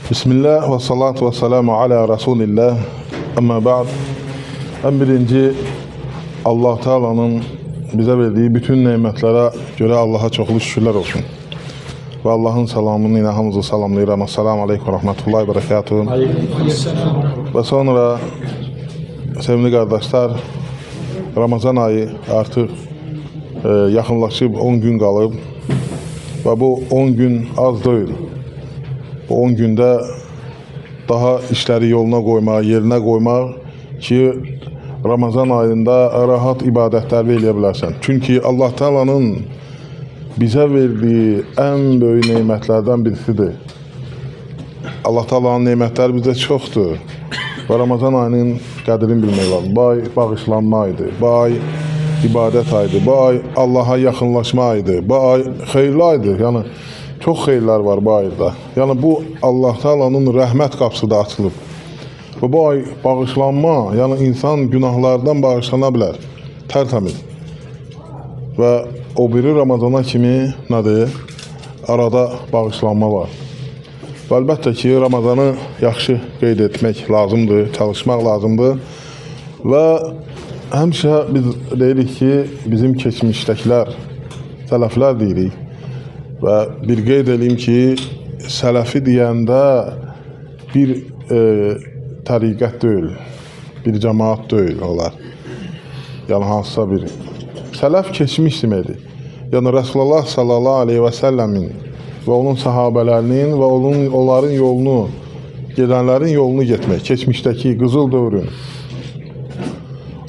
Bismillah ve salatu ve selamu ala Resulillah. Amma ba'd. En birinci Allah Teala'nın bize verdiği bütün nimetlere göre Allah'a çoklu şükürler olsun. Ve Allah'ın salamını yine hamımızı salamlayıram. Esselamu aleyküm ve rahmetullahi ve berekatuhu. Ve sonra sevgili kardeşler, Ramazan ayı artık yakınlaşıp 10 gün kalıb ve bu 10 gün az değil. Bu 10 günde daha işleri yoluna koymaq, yerine koymaq ki Ramazan ayında rahat ibadetler eləyə bilərsən. Çünkü Allah Teala'nın bize verdiği en büyük nimetlerden birisidir. Allah Teala'nın nimetleri bize çoktur. Ve Ramazan ayının qədrini bilmək lazım. Bu ay bağışlanma aydı, bu ay ibadet aydı, bu ay Allah'a yakınlaşma aydı, bu ay xeyirli aydı. Yani çok xeyirlər var bu ayda. Yani bu Allah Teala'nın rəhmət qapısı da açılıb. Ve bu ay bağışlanma, yani insan günahlardan bağışlana bilər. Tərtəmiz. Ve o biri Ramazana kimi nədir? Arada bağışlanma var. Və əlbəttə ki, Ramazanı yaxşı qeyd etmək lazımdır, çalışmaq lazımdır. Və həmişə biz deyirik ki, bizim keçmişdəkilər, sələflər deyirik. Və bir qeyd edeyim ki, sələfi deyəndə bir təriqət deyil, bir cəmaat deyil onlar. Yəni hansısa bir sələf keçmiş deməkdir. Yəni Resulullah sallallahu aleyhi və səlləmin və onun sahabələrinin və onların yolunu, gedənlərin yolunu getmək, keçmişdəki qızıl dövrün.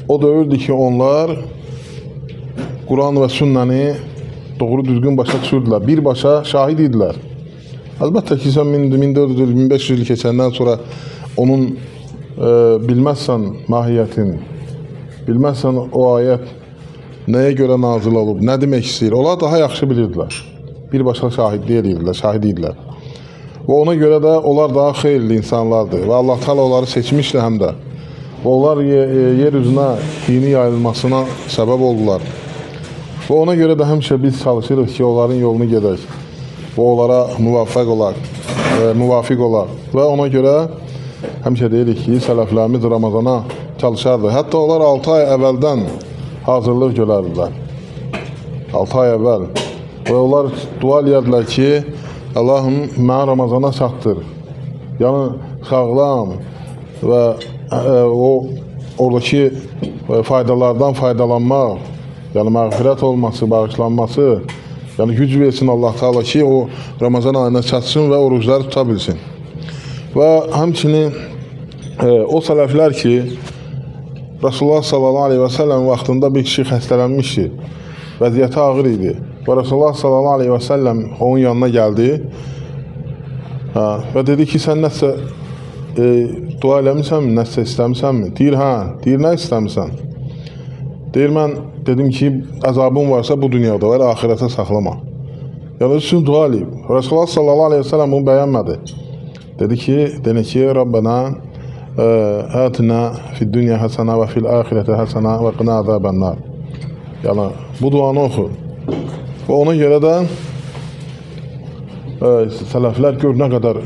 O dövrdür ki, onlar Quran və sünnəni doğru düzgün başa düşürdülər, birbaşa şahid idilər. Əlbəttə ki, sən 1400-1500 il keçəndən sonra onun bilməzsən mahiyyətini, bilməzsən o ayət nəyə görə nazil olub, nə demək istəyir, onlar daha yaxşı bilirdilər. Birbaşa şahidlik edirlər, şahid idilər. Və ona görə də onlar daha xeyirli insanlardır və Allah Teala onları seçmişdi həm də. Və onlar yer üzünə dini yayılmasına səbəb oldular. Və ona görə də həmişə biz çalışırıq ki, onların yolunu gedək və onlara müvafiq olaq. Və ona görə həmişə deyirik ki, sələflərimiz Ramazana çalışardı. Hətta onlar 6 ay əvvəldən hazırlıq görərdilər. 6 ay əvvəl. Və onlar dua eləyərdilər ki, Allahım mənə Ramazana çatdır. Yəni sağlam və oradakı faydalardan faydalanmaq, yəni məğfirət olması, bağışlanması, yəni güc versin Allah Teala ki, o Ramazan ayına çatsın və orucları tuta bilsin. Və həmçinin o sələflər ki, Resulullah sallallahu aleyhi və səlləm vaxtında bir kişi xəstələnmişdi, vəziyyəti ağır idi. Və Resulullah sallallahu aleyhi və səlləm onun yanına gəldi və dedi ki, sən nəsə dua eləmisənmi, nəsə istəmisənmi? Deyir, hə. Deyir, nə istəmisən? Deyir, mən dedim ki, əzabın varsa bu dünyada var, ahirətə saxlama. Yəni, üçün dua eləyib. Resulullah sallallahu aleyhi və səlləm bunu bəyənmədi. Dedi ki, Rabbənə ətinə fid dünya həsənə və fil ahirətə həsənə və qına əzəbənnar. Yəni, bu duanı oxu. Və ona görə də sələflər gör nə qədər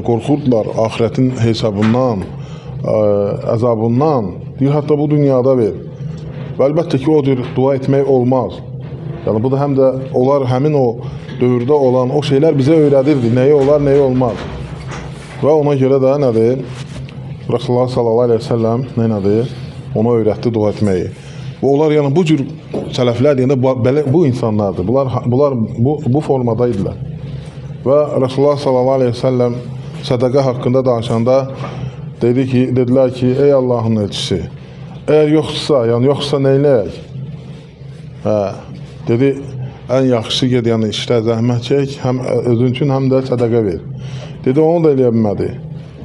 qorxurdular axirətin hesabından, əzabından. Deyir, hətta bu dünyada ver. Və əlbəttə ki, o dua etmək olmaz. Yəni, bu da həm də onlar həmin o dövrdə olan o şeylər bizə öyrədirdi. Nəyi olar, nəyi olmaz. Və ona görə də nədir? Resulullah sallallahu aleyhi ve sellem nədir? Ona öyrətdi dua etməyi. Və onlar yəni bu cür sələflər deyəndə bu insanlardır. Bunlar bu formada idilər. Və Resulullah sallallahu aleyhi ve sellem sədaqə haqqında danışanda dedilər ki, ey Allahın elçisi, əgər yoxsa neyləyək? Dedi, ən yaxşısı ged, yəni işlə zəhmət çək, həm özün üçün, həm də sədaqə ver. Dedi, onu da eləyə bilmədi.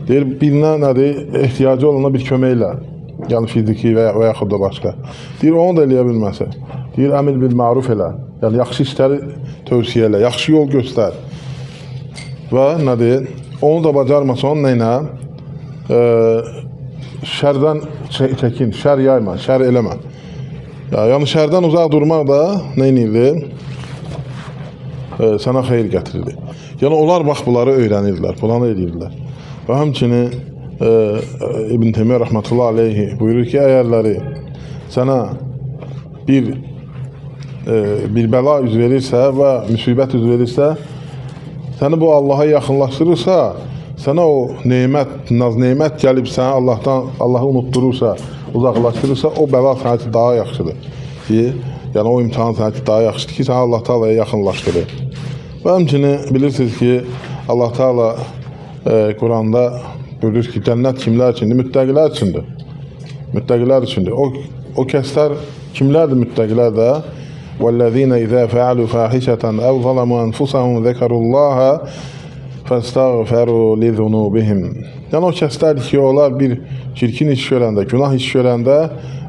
Deyir, birinə nədir, ehtiyacı olana bir köməklə. Yəni fiziki və yaxud da başqa. Deyir, onu da eləyə bilməsə. Deyir, əmr bil məruf elə. Yəni, yaxşı işləri tövsiyə elə, yaxşı yol göstər. Və nədir, onu da bacarmasan, neynə? Şərdən çəkin, şər yayma, şər eləmə. Yəni, şərdən uzaq durmaq da neynirdi? Sənə xeyir gətirirdi. Yəni onlar bax bunları öyrənirdilər, planı edirdilər. Və həmçinin İbn Teymiyyə rəhmətullah aleyhi buyurur ki, əgərləri sənə bir bəla üz verirsə və müsibət üz verirsə, səni bu Allaha yaxınlaşdırırsa, sənə o nemət, naz-nemət gəlib səni Allahı unutdurursa, uzaqlaşdırırsa, o bəla sənə üçün daha yaxşıdır ki, yəni o imtihan sənə üçün daha yaxşıdır ki, səni Allah Teala'ya yaxınlaşdırır. Və həmçinin bilirsiniz ki, Allah Teala Quranda buyurur ki, cənnət kimlər üçündür? Müttəqilər üçündür. Müttəqilər üçündür. O kəslər kimlərdir müttəqilər də? وَالَّذِينَ إِذَا فَعَلُوا فَاحِشَةً أَوْ ظَلَمُوا أَنفُسَهُمْ ذَكَرُوا اللّٰهَ فَاسْتَغْفَرُوا لِذُنُوبِهِمْ. Yəni o kəslərdir ki, onlar bir çirkin iş görəndə, günah iş görəndə,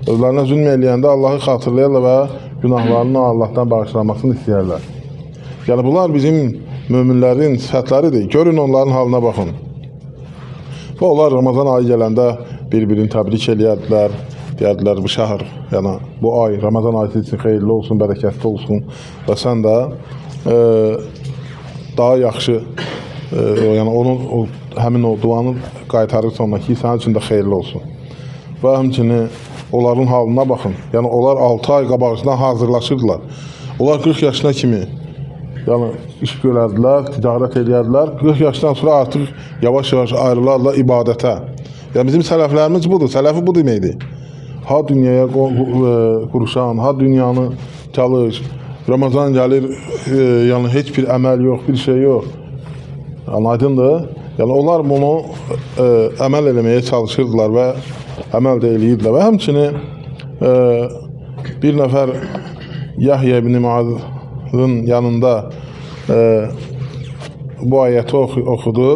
özlərinə zülm eləyəndə Allahı xatırlayırlar və günahlarını Allahdan bağışlanmasını istəyərlər. Yəni bunlar bizim möminlərin sifətləridir. Görün onların halına baxın. Və onlar Ramazan ayı gələndə bir-birini təbrik eləyərdilər. Deyərdilər, bu şəhər, yəni bu ay, Ramazan ayı üçün xeyirli olsun, bərəkətli olsun və sən də daha yaxşı, yəni həmin o duanı qaytarırsan ki, sənin üçün də xeyirli olsun. Və həmçinin onların halına baxın. Yəni onlar 6 ay qabağından hazırlaşırdılar. Onlar 40 yaşına kimi yəni iş görərdilər, ticarət edərdilər. 40 yaşdan sonra artıq yavaş-yavaş ayrılarlar ibadətə. Yəni bizim sələflərimiz budur, sələfi bu deməkdir. Ha dünyaya quruşan, ha dünyanı çalış, Ramazan gəlir, yəni heç bir əməl yox, bir şey yox. Yəni aydındır. Yəni onlar bunu əməl eləməyə çalışırdılar və əməl də eləyirdilər. Və həmçinin bir nəfər Yahya ibn Muaz'ın yanında bu ayəti oxudu.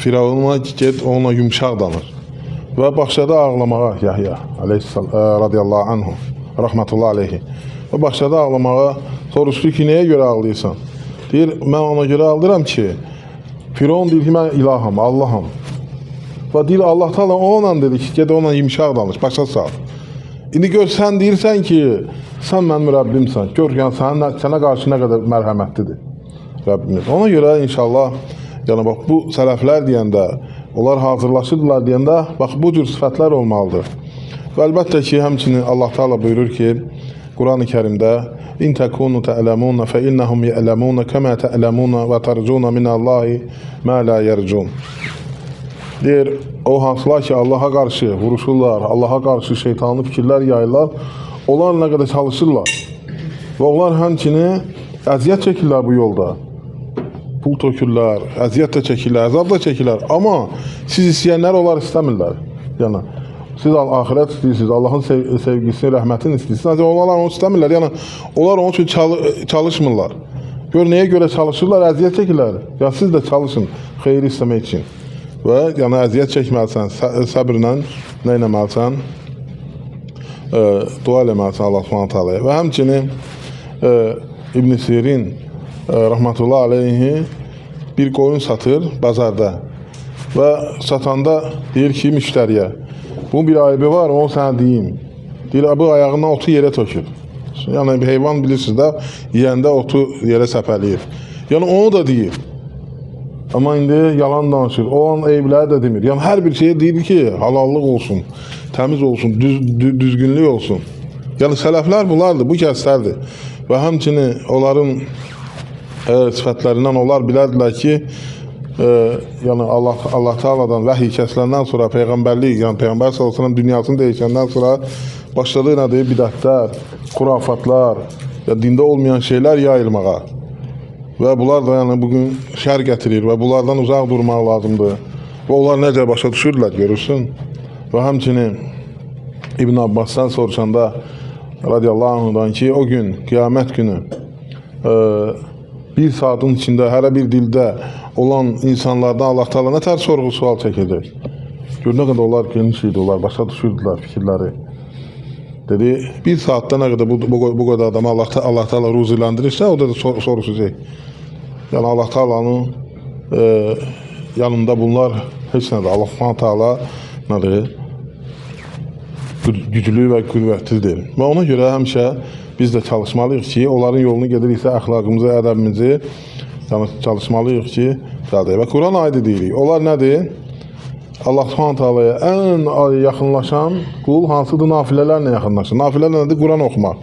Firavun'a get, ona yumuşaq danır. Və başladı ağlamağa Yahya radiyallahu anhu, rahmetullah aleyhi. Və başladı ağlamağa, soruşdu ki, nəyə görə ağlayırsan? Deyir, mən ona görə ağlayıram ki, Firavun deyir ki, mən ilaham, Allaham. Və deyir, Allah Teala onunla dedi ki, get ona yumuşaq danış, başa sal. İndi gör, sən deyirsən ki, sən mənim Rəbbimsən. Gör, yəni sənə qarşı nə qədər mərhəmətlidir Rəbbimiz. Ona görə inşallah, yəni bax, bu sələflər deyəndə, onlar hazırlaşırdılar deyəndə, bax, bu cür sifətlər olmalıdır. Və əlbəttə ki, həmçinin Allah Teala buyurur ki, Quran-ı Kərimdə İn təkunu tə'ləmunə fə innəhum yələmunə kəmə tə'ləmunə və tərcunə minəllahi mə lə yərcun. Deyir, o hansılar ki, Allaha qarşı vuruşurlar, Allaha qarşı şeytanlı fikirlər yayırlar, onlar nə qədər çalışırlar. Və onlar həmçinin əziyyət çəkirlər bu yolda. Pul tökürlər, əziyyət də çəkirlər, əzab da çəkirlər. Amma siz istəyənlər onlar istəmirlər. Yəni, siz axirət istəyirsiniz, Allahın sevgisini, rəhmətini istəyirsiniz. Onlar onu istəmirlər. Yəni, onlar onun üçün çalışmırlar. Gör, nəyə görə çalışırlar, əziyyət çəkirlər. Ya siz də çalışın, xeyri istəmək üçün. Və yəni, əziyyət çəkməlisən, səbirlə nə eləməlisən? Dua eləməlisən Allah subhanahu ta'ala. Və həmçinin İbn Sirin rahmetullah aleyhi bir qoyun satır bazarda və satanda deyir ki, müştəriyə, bunun bir ayıbı var, onu sənə deyim. Deyir, bu ayağından otu yerə tökür. Yəni, bir heyvan bilirsiniz də, yiyəndə otu yerə səpəliyir. Yəni, onu da deyir. Amma indi yalan danışır, o an eyibləri də demir. Yəni, hər bir şeyə deyir ki, halallıq olsun, təmiz olsun, düzgünlük olsun. Yəni, sələflər bunlardır, bu kəslərdir. Və həmçinin onların sifətlərindən onlar bilərdilər ki, yəni Allah Teala'dan vəhiy kəsiləndən sonra Peyğəmbərlik, yəni Peyğəmbər sallallahu dünyasını dəyişəndən sonra başladı nədir? Bidətlər, xurafatlar, dində olmayan şeylər yayılmağa. Və bunlar da yəni bugün şər gətirir və bunlardan uzaq durmaq lazımdır. Və onlar necə başa düşürlər, görürsün. Və həmçinin İbn Abbas'dan soruşanda radiyallahu anhudan ki, o gün, qiyamət günü bir saatın içində hər bir dildə olan insanlardan Allah Teala nə tər sorğu sual çəkəcək. Gör, nə qədər onlar geniş idi, onlar başa düşürdülər fikirləri. Dedi, bir saatda nə qədər bu qədər adamı Allah Teala ruzilendirirsə, o da soruşacaq. Yəni Allah Teala'nın yanında bunlar heç nədir. Allah Teala nədir? Güclü və qüvvətlidir. Və ona görə həmişə biz də çalışmalıyıq ki, onların yolunu gediriksə əxlaqımızı, ədəbimizi çalışmalıyıq ki, və Quran aydı deyirik. Onlar nədir? Allah Subhanahu taalaya ən yaxınlaşan qul hansıdır? Nafilələrlə yaxınlaşır. Nafilələr nədir? Quran oxumaq.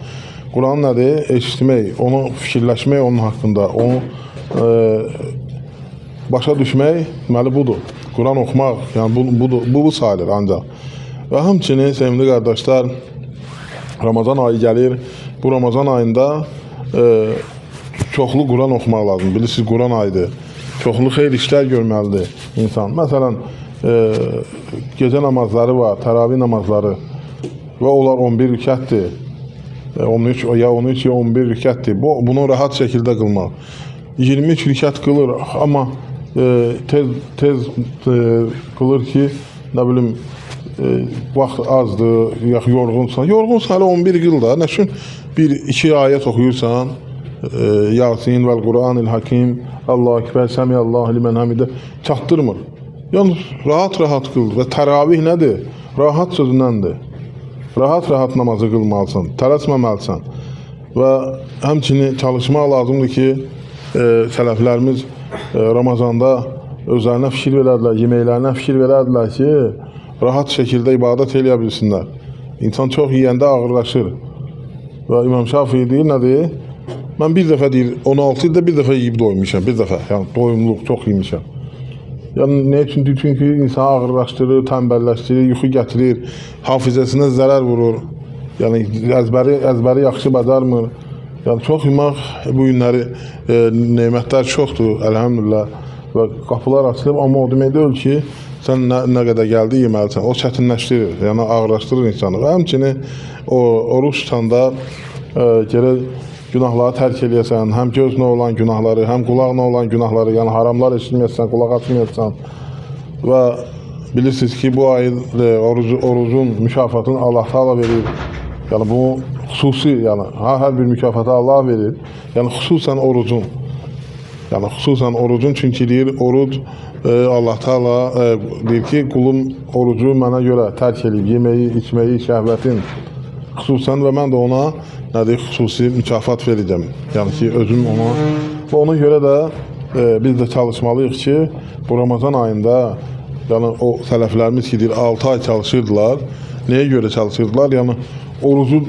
Quran nədir? Eşitmək, onu fikirləşmək onun haqqında, onu başa düşmək, deməli budur. Quran oxumaq, yəni bu sayılır ancaq. Və həmçinin, sevimli qardaşlar, Ramazan ayı gəlir. Bu Ramazan ayında çoxlu Quran oxumaq lazım. Bilirsiniz, Quran ayıdır. Çoxlu xeyir işlər görməlidir insan. Məsələn, gecə namazları var, təravih namazları və onlar 11 rükətdir. 13 ya 11 rükətdir. Bunu rahat şəkildə qılmaq. 23 rükət qılır, amma tez qılır ki, nə bilim, vaxt azdır, yorğunsan. Yorğunsan, hələ 11 qıl da. Nə üçün 1-2 ayət oxuyursan, Yasin vəl Quranil Hakim, Allahu Ekber, Səmiyallahu limən hamidə çatdırmır. Yəni, rahat qıl. Və təravih nədir? Rahat sözündəndir. Rahat namazı qılmalısan, tələsməməlisən. Və həmçinin çalışmaq lazımdır ki, sələflərimiz Ramazanda özlərinə fikir verədilər, yeməklərinə fikir verədilər ki, rahat şəkildə ibadət eləyə bilsinlər. İnsan çox yiyəndə ağırlaşır. Və İmam Şafii deyir, nədir? Mən bir dəfə deyir, 16 ildə bir dəfə yiyib doymuşam, bir dəfə. Yəni, doyumluq, çox yemişəm. Yəni, nə üçün? Çünki insanı ağırlaşdırır, tənbəlləşdirir, yuxu gətirir, hafizəsinə zərər vurur. Yəni, əzbəri yaxşı bacarmır. Yəni, çox yemək bu günləri neymətlər çoxdur, əlhəmdülillah. Və qapılar açılıb, amma o demək deyil ki, sən nə qədər gəldi yeməlisən. O çətinləşdirir, yəni ağırlaşdırır insanı. Və həmçinin oruç tutanda gərək günahları tərk eləyəsən, həm gözlə olan günahları, həm qulaqla olan günahları, yəni haramlar eşitməyəsən, qulaq açmayəsən. Və bilirsiniz ki, bu ayın orucun mükafatını Allah Taala verir. Yəni bu xüsusi, yəni hər bir mükafatı Allah verir. Yəni xüsusən orucun. Yəni xüsusən orucun, çünki deyir, oruc Allah Taala deyir ki, qulum orucu mənə görə tərk eləyib, yeməyi, içməyi, şəhvətin xüsusən və mən də ona xüsusi mükafat verəcəm. Yəni ki, özüm ona və ona görə də biz də çalışmalıyıq ki, bu Ramazan ayında yəni o sələflərimiz ki, deyir, 6 ay çalışırdılar. Nəyə görə çalışırdılar? Yəni orucu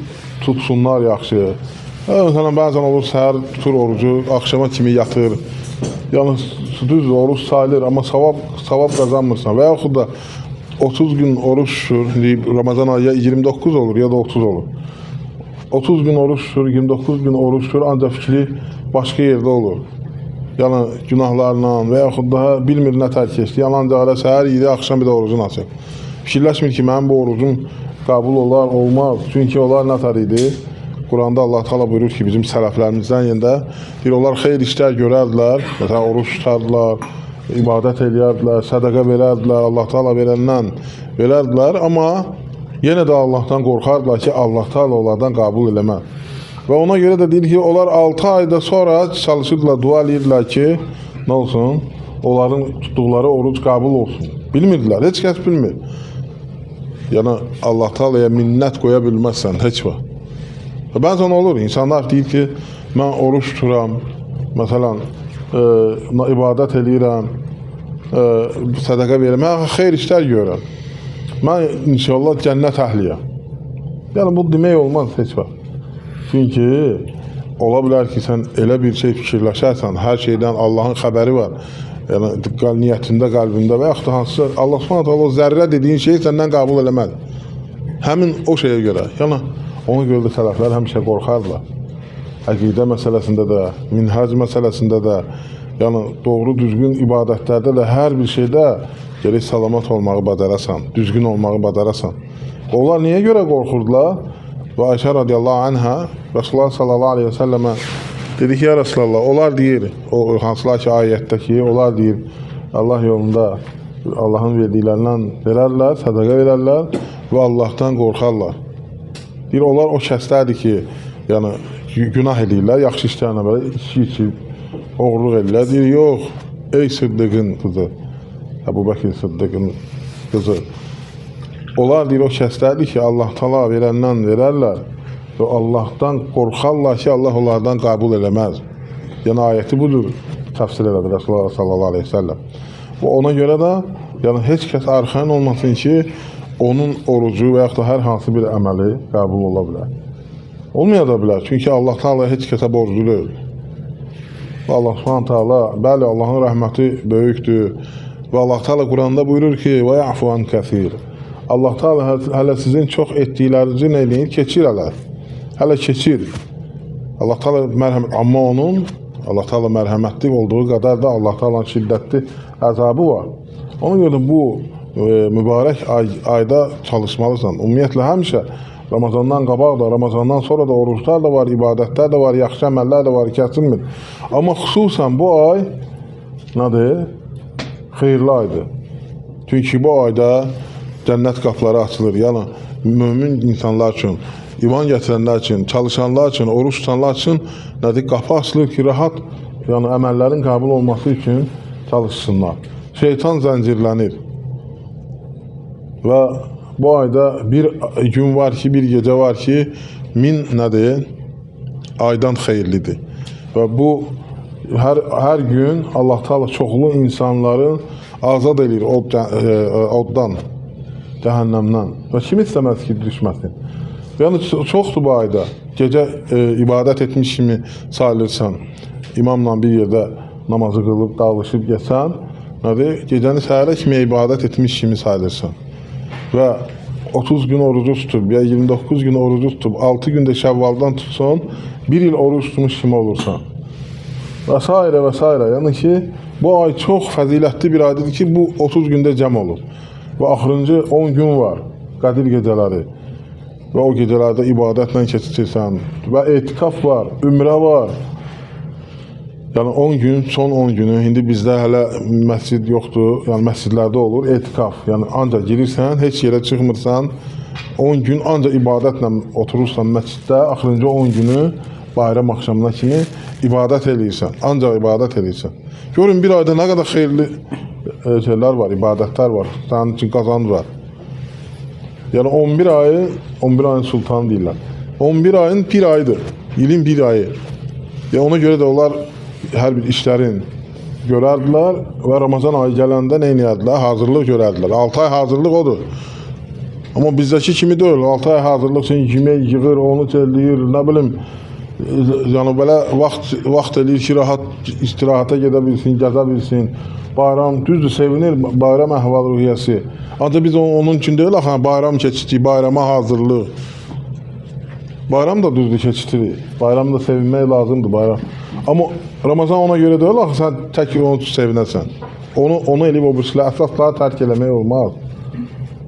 tutsunlar yaxşı. Məsələn, bəzən olur, səhər tutur orucu, axşama kimi yatır. Yəni, düzdür, oruç sayılır, amma savab qazanmırsan. Və yaxud da 30 gün oruç tutur, Ramazan ayı ya 29 olur, ya da 30 olur. 30 gün oruç tutur, 29 gün oruç tutur, ancaq fikri başqa yerdə olur. Yəni, günahlarla və yaxud da bilmir nə tərk etdi. Yəni, ancaq hələ səhər yedi, axşam bir də orucun açır. Fikirləşmir ki, mənim bu orucum qəbul olar, olmaz. Çünki onlar nətər idi? Quranda Allah Taala buyurur ki, bizim sələflərimizdən yerində deyir, onlar xeyir işlər görərdilər, məsələn, oruç tutardılar, ibadət eləyərdilər, sədəqə verərdilər, Allah Taala verəndən verərdilər, amma yenə də Allahdan qorxardılar ki, Allah Taala onlardan qəbul eləməz. Və ona görə də deyir ki, onlar 6 ayda sonra çalışırdılar, dua edirdilər ki, nə olsun? Onların tutduqları oruc qəbul olsun. Bilmirdilər, heç kəs bilmir. Yəni, Allah Taalaya minnət qoya bilməzsən, heç vaxt. Bəzən olur, insanlar deyir ki, mən oruç tuturam, məsələn, ibadət eləyirəm, sədəqə verirəm, mən xeyr işlər görürəm. Mən inşallah cənnət əhliyəm. Yəni, bu demək olmaz heç vaxt. Çünki ola bilər ki, sən elə bir şey fikirləşərsən, hər şeydən Allahın xəbəri var. Yəni, niyyətində, qəlbində və yaxud da hansısa Allah Subhanahu taala o zərrə dediyin şeyi səndən qəbul eləməz. Həmin o şeyə görə. Yəni, ona görə də sələflər həmişə qorxardılar. Əqidə məsələsində də, minhəc məsələsində də, yəni doğru düzgün ibadətlərdə də, hər bir şeydə gərək salamat olmağı badarasan, düzgün olmağı badarasan. Onlar niyə görə qorxurdular? Və Ayşə radiyallahu anhə Rasulullah sallallahu aleyhi və səlləmə dedi ki, ya Rasulallah, onlar deyir, o hansılar ki ayətdəki, onlar deyir, Allah yolunda Allahın verdiklərindən verərlər, sədəqə verərlər və Allahdan qorxarlar. Deyir, onlar o kəslərdir ki, yəni günah edirlər, yaxşı işlərlə belə içib, oğurluq edirlər. Deyir, yox, ey Sıddıqın qızı, Əbu Bəkir Sıddıqın qızı. Onlar deyir, o kəslərdir ki, Allah Taala verəndən verərlər və Allahdan qorxarlar ki, Allah onlardan qəbul eləməz. Yəni ayəti budur, təfsir elədi Rasulullah sallallahu aleyhi ve sellem. Və ona görə də yəni heç kəs arxayın olmasın ki, onun orucu və yaxud da hər hansı bir əməli qəbul ola bilər. Olmaya da bilər, çünki Allah Teala heç kəsə borclu deyil. Allah Subhanahu taala, bəli, Allahın rəhməti böyükdür. Və Allah Teala Quranda buyurur ki, və ya'fu an kəsir. Allah Teala hələ sizin çox etdiklərinizi nə eləyir? Keçir hələ keçir. Allah Teala mərhəmət, amma onun Allah Teala mərhəmətli olduğu qədər də Allah Teala'nın şiddətli əzabı var. Ona görə bu mübarək ayda çalışmalısan. Ümumiyyətlə həmişə Ramazandan qabaq da, Ramazandan sonra da oruçlar da var, ibadətlər də var, yaxşı əməllər də var, kəsilmir. Amma xüsusən bu ay nədir? Xeyirli aydır. Çünki bu ayda cənnət qapıları açılır. Yəni mömin insanlar üçün, iman gətirənlər üçün, çalışanlar üçün, oruç tutanlar üçün nədir? Qapı açılır ki, rahat yəni əməllərin qəbul olması üçün çalışsınlar. Şeytan zəncirlənir. Və bu ayda bir gün var ki, bir gecə var ki, 1000 nədir? Aydan xeyirlidir. Və bu hər gün Allah Teala çoxlu insanları azad edir oddan, cəhənnəmdən. Və kim istəməz ki, düşməsin? Yəni çoxdur bu ayda. Gecə ibadət etmiş kimi sayılırsan. İmamla bir yerdə namazı qılıb, dağılışıb geçsən, nədir? Gecəni səhərə kimi ibadət etmiş kimi sayılırsan. Və 30 gün orucu tutub, ya 29 gün orucu tutub, 6 gündə Şəvvaldan tutsan, 1 il oruç tutmuş kimi olursan. Və s. və s. Yəni ki, bu ay çox fəzilətli bir aydır ki, bu 30 gündə cəm olur. Və axırıncı 10 gün var, Qədir gecələri. Və o gecələrdə ibadətlə keçirsən. Və etikaf var, ümrə var. Yəni 10 gün, son 10 günü, indi bizdə hələ məscid yoxdur, yəni məscidlərdə olur, etikaf. Yəni ancaq girirsən, heç yerə çıxmırsan, 10 gün ancaq ibadətlə oturursan məsciddə, axırıncı 10 günü bayram axşamına kimi ibadət eləyirsən, ancaq ibadət eləyirsən. Görün bir ayda nə qədər xeyirli şeylər var, ibadətlər var, sənin üçün qazanc var. Yəni 11 ayın sultanı deyirlər. 11 ayın bir ayıdır, ilin bir ayı. Yəni ona görə də onlar hər bir işlərin görərdilər və Ramazan ayı gələndə nə edərdilər? Hazırlıq görərdilər. 6 ay hazırlıq odur. Amma bizdəki kimi deyil. 6 ay hazırlıq üçün yemək yığır, onu eləyir, nə bilim, yəni belə vaxt eləyir ki, rahat istirahata gedə bilsin, gəzə bilsin. Bayram, düzdür, sevinir bayram əhval-ruhiyyəsi. Ancaq biz onun üçün deyil, bayram keçirik, bayrama hazırlıq. Bayram da düzdür keçirik. Bayramda sevinmək lazımdır, bayram. Amma Ramazan ona görə deyil, sən tək onun üçün sevinəsən. Onu eləyib o birisilə əsasları tərk eləmək olmaz.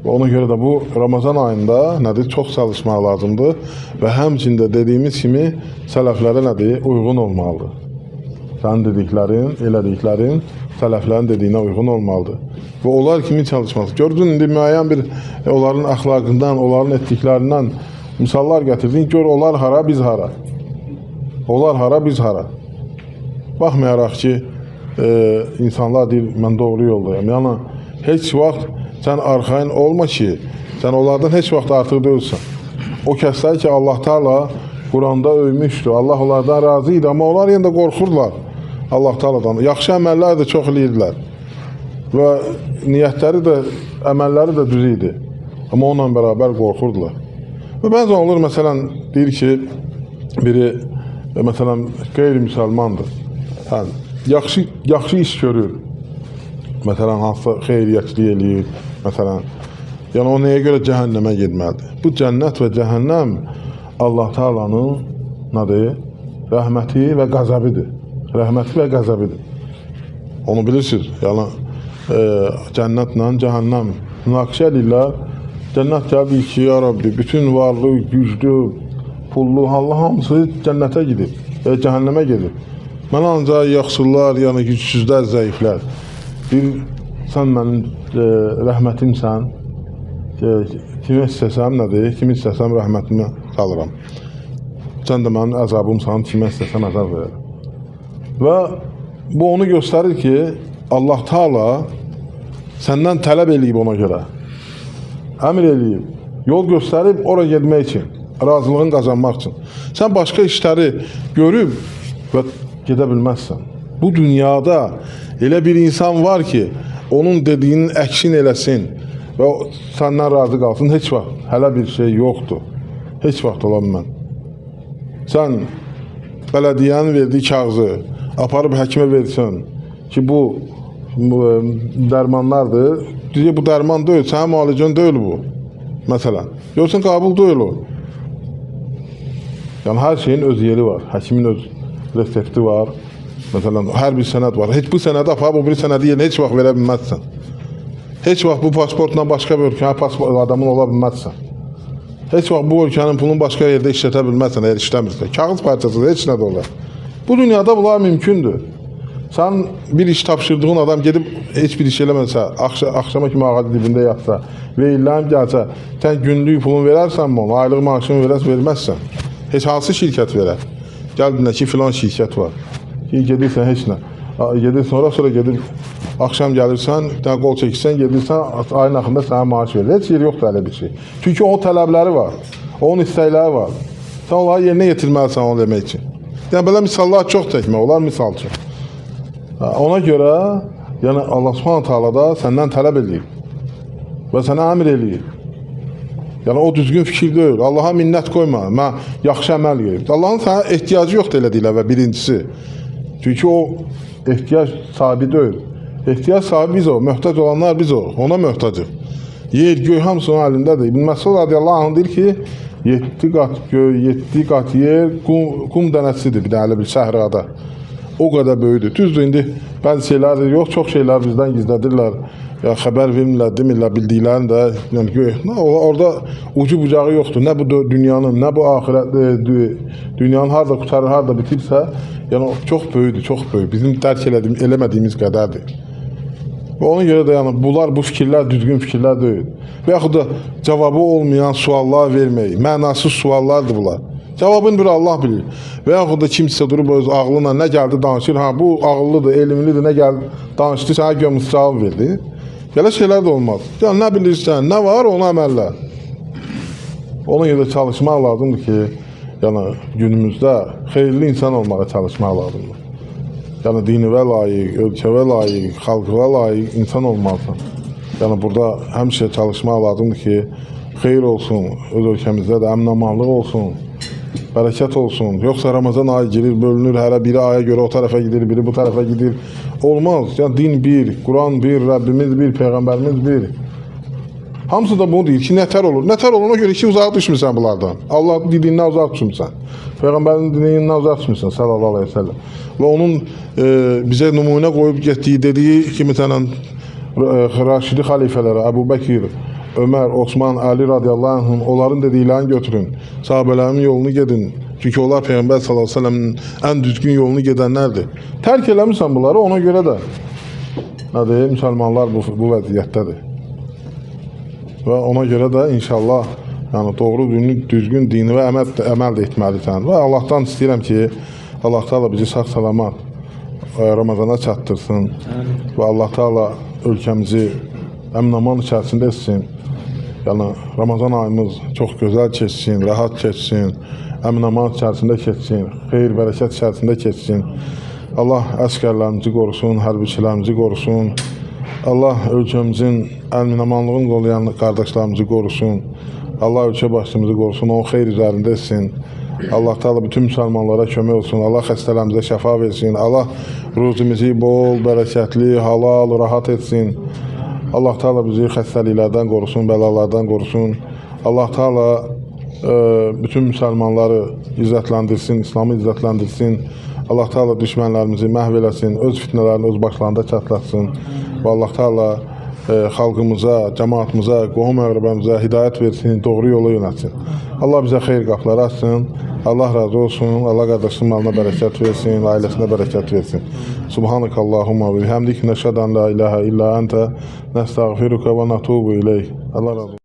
Və ona görə də bu Ramazan ayında nədir? Çox çalışmaq lazımdır və həmçində dediyimiz kimi sələflərə nədir? Uyğun olmalıdır. Sənin dediklərin, elədiklərin sələflərin dediyinə uyğun olmalıdır. Və onlar kimi çalışmaz. Gördün, indi müəyyən bir onların əxlaqından, onların etdiklərindən misallar gətirdin. Gör, onlar hara, biz hara. Onlar hara, biz hara. Baxmayaraq ki, insanlar deyir, mən doğru yoldayım. Yəni, heç vaxt sən arxayın olma ki, sən onlardan heç vaxt artıq deyilsən. O kəslər ki, Allah Teala Quranda övmüşdür. Allah onlardan razı idi, amma onlar yenə də qorxurlar Allah Teala'dan. Yaxşı əməllər də çox eləyirlər. Və niyyətləri də, əməlləri də düz idi. Amma onunla bərabər qorxurdular. Və bəzən olur, məsələn, deyir ki, biri, məsələn, qeyri-müsəlmandır. Yaxşı iş görür. Məsələn, hansı xeyriyyətçilik eləyir, məsələn. Yəni, o nəyə görə cəhənnəmə getməlidir? Bu cənnət və cəhənnəm Allah Teala'nın nədir? Rəhməti və qəzəbidir. Rəhməti və qəzəbidir. Onu bilirsiniz. Yəni, cənnətlə cəhənnəm münaqişə edirlər. Cənnət gəlir ki, ya Rabbi, bütün varlı, güclü, pullu, hamısı cənnətə gedir, cəhənnəmə gedir. Mən ancaq yaxşılar, yəni gücsüzlər, zəiflər. Sən mənim rəhmətimsən, kimi istəsəm nədir, kimi istəsəm rəhmətimi salıram. Sən də mənim əzabımsan, kimi istəsəm əzab verərəm. Və bu onu göstərir ki, Allah Teala səndən tələb eləyib ona görə. Əmr eləyib, yol göstərib oraya getmək üçün. razılığını qazanmaq üçün. Sən başqa işləri görüb və gedə bilməzsən. Bu dünyada elə bir insan var ki, onun dediyinin əksini eləsin və səndən razı qalsın. Heç vaxt hələ bir şey yoxdur. Heç vaxt ola bilməz. Sən bələdiyyənin verdiyi kağızı aparıb həkimə versən ki, bu dərmanlardır. Deyir, bu dərman deyil, sənin müalicən deyil bu. Məsələn, görsən qabul deyil o. Yəni, hər şeyin öz yeri var. Həkimin öz resepti var. Məsələn, hər bir sənəd var. Heç bu sənədi aparıb, o bir sənədi yerinə heç vaxt verə bilməzsən. Heç vaxt bu pasportla başqa bir ölkənin adamın ola bilməzsən. Heç vaxt bu ölkənin pulunu başqa yerdə işlətə bilməzsən, əgər işləmirsə. Kağız parçası heç nə də olar. Bu dünyada bunlar mümkündür. Sən bir iş tapşırdığın adam gedib heç bir iş eləməsə, axşama kimi ağacı dibində yatsa və illəhim gəlsə, sən günlük pulunu verərsənmi onu, aylıq maaşını verməzsən. Heç hansı şirkət verər? Gəldin ki, filan şirkət var. Gedirsən heç nə. Gedirsən, sonra gedib, axşam gəlirsən, bir dənə qol çəkirsən, gedirsən, ayın axında sənə maaş verir. Heç yer yoxdur elə bir şey. Çünki onun tələbləri var, onun istəkləri var. Sən onları yerinə yetirməlisən onu demək üçün. Yəni, belə misallar çox çəkmək olar, misal üçün. Ona görə, yəni Allah Subhanahu Taala da səndən tələb edir və sənə əmr edir. Yəni o düzgün fikir deyil. Allaha minnət qoyma. Mən yaxşı əməl görüb. Allahın sənə ehtiyacı yoxdur elə deyirlər və birincisi. Çünki o ehtiyac sahibi deyil. Ehtiyac sahibi biz o, möhtac olanlar biz o. Ona möhtacıq. Yer, göy hamısı onun əlindədir. İbn Məsud radiyallahu anh deyir ki, 7 qat göy, 7 qat yer, qum dənəsidir bir dənə bir səhrada. O qədər böyüdür. Düzdür, indi bəzi şeylər yox, çox şeylər bizdən gizlədirlər. Ya xəbər vermirlər, demirlər, bildiklərini də. Orada ucu bucağı yoxdur. Nə bu dünyanın, nə bu axirət, dünyanın harada qutarır, harada bitirsə, yəni çox böyüdür, çox böyük. Bizim dərk eləmədiyimiz qədərdir. Və ona görə də yəni, bunlar, bu fikirlər düzgün fikirlər deyil. Və yaxud da cavabı olmayan suallar vermək, mənasız suallardır bunlar. Cavabını bir Allah bilir. Və yaxud da kimsə durub öz ağlına nə gəldi danışır, ha bu ağıllıdır, elmlidir, nə gəldi danışdı, sənə gömüş cavab verdi. Belə şeylər də olmaz. Yəni, nə bilirsən, nə var, onu əməllə. Ona görə çalışmaq lazımdır ki, yəni günümüzdə xeyirli insan olmağa çalışmaq lazımdır. Yəni dinivə layiq, ölkəvə layiq, xalqıva layiq insan olmalısan. Yəni burada həmişə çalışmaq lazımdır ki, xeyir olsun, öz ölkəmizdə də əmin-amanlıq olsun, bərəkət olsun. Yoxsa Ramazan ayı girir, bölünür, hərə biri aya görə o tərəfə gidir, biri bu tərəfə gidir. Olmaz. Yəni din bir, Quran bir, Rəbbimiz bir, Peyğəmbərimiz bir. Hamısı da bunu deyir ki, nətər olur. Nətər oluna görə ki, uzaq düşmürsən bunlardan. Allah dinindən uzaq düşmürsən. Peyğəmbərin dinindən uzaq düşmürsən, sallallahu aleyhi ve sellem. Və onun bizə nümunə qoyub getdiyi, dediyi kimi tənən Raşidi xalifələrə, Əbu Bəkir, Ömər, Osman, Ali radiyallahu anhum, onların dediklərini götürün. Sahabələrin yolunu gedin. Çünki onlar Peyğəmbər sallallahu aleyhi ve sellemin ən düzgün yolunu gedənlərdir. Tərk eləmirsən bunları, ona görə də nədir, müsəlmanlar bu vəziyyətdədir. Və ona görə də inşallah yəni doğru, düzgün dini və əməl də etməlisən. Və Allahdan istəyirəm ki, Allah Teala bizi sağ-salamat Ramazana çatdırsın və Allah Teala ölkəmizi əmin-aman içərisində etsin. Yəni Ramazan ayımız çox gözəl keçsin, rahat keçsin, əmin-aman içərisində keçsin, xeyir, bərəkət içərisində keçsin. Allah əskərlərimizi qorusun, hərbiçilərimizi qorusun. Allah ölkəmizin əmin-amanlığını qoruyan qardaşlarımızı qorusun. Allah ölkə başımızı qorusun, onun xeyir üzərində etsin. Allah Teala bütün müsəlmanlara kömək olsun. Allah xəstələrimizə şəfa versin. Allah ruzimizi bol, bərəkətli, halal, rahat etsin. Allah Teala bizi xəstəliklərdən qorusun, bəlalardan qorusun. Allah Teala bütün müsəlmanları izzətləndirsin, İslamı izzətləndirsin. Allah Teala düşmənlərimizi məhv eləsin, öz fitnələrini öz başlarında çatlatsın. Və Allah Teala xalqımıza, cəmaatımıza, qohum-əqrəbəmizə hidayət versin, doğru yolu yönətsin. Allah bizə xeyir qapıları açsın. Allah razı olsun. Allah qardaşının malına bərəkət versin, ailəsinə bərəkət versin. Subhanakallahumma və bihamdik, nəşhədən la ilahe illa əntə, nəstəğfiruka və natubu ileyh. Allah razı olsun.